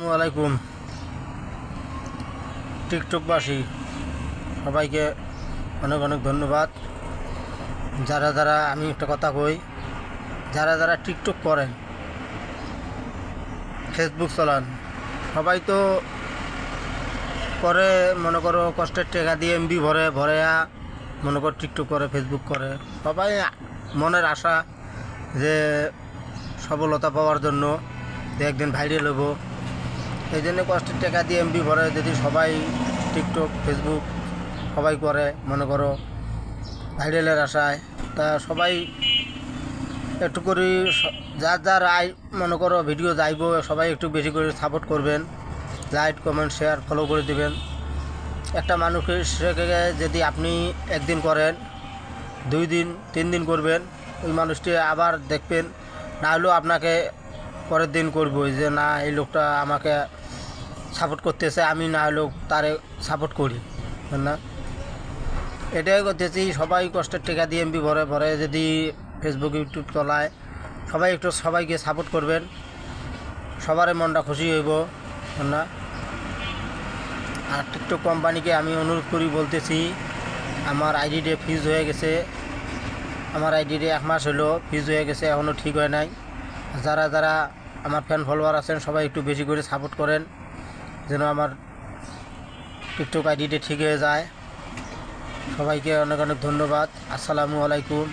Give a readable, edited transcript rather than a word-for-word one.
আসসালামু আলাইকুম টিকটকবাসী সবাইকে অনেক অনেক ধন্যবাদ। যারা যারা আমি একটা কথা কই, যারা যারা টিকটক করেন, ফেসবুক চালান, সবাই তো করে মনে করো কষ্টের টাকা দিয়ে এমবি ভরে মনে করো টিকটক করে, ফেসবুক করে। সবাই মনের আশা যে সফলতা পাওয়ার জন্য যে একদিন ভাইরাল হবো, এই জন্য কষ্টের টাকা দিয়ে এমবি ভরে। যদি সবাই টিকটক ফেসবুক সবাই করে মনে করো ভাইরালের আশায়, তা সবাই একটু করে যার যার মনে করো ভিডিও যাইব, সবাই একটু বেশি করে সাপোর্ট করবেন, লাইক কমেন্ট শেয়ার ফলো করে দেবেন। একটা মানুষকে যদি আপনি একদিন করেন, 2 দিন 3 দিন করবেন, ওই মানুষটি আবার দেখবেন, না হলেও আপনাকে পরের দিন করবো যে না এই লোকটা আমাকে সাপোর্ট করতেছে, আমি না হলেও তারে সাপোর্ট করি না। এটাই করতেছি, সবাই কষ্টের টাকা দিয়ে এমবি ভরে যদি ফেসবুক ইউটিউব চলায়, সবাই একটু সবাইকে সাপোর্ট করবেন, সবারই মনটা খুশি হইব না। আর টিকটক কোম্পানিকে আমি অনুরোধ করি বলতেছি, আমার আইডিতে ফিজ হয়ে গেছে, আমার আইডিতে 1 মাস হলো ফিজ হয়ে গেছে, এখনও ঠিক হয় নাই। যারা যারা আমার ফ্যান ফলোয়ার আছেন সবাই একটু বেশি করে সাপোর্ট করেন যেন আমার টিকটক আইডিতে ঠিক হয়ে যায়। সবাইকে অনেক অনেক ধন্যবাদ। আসসালামু আলাইকুম।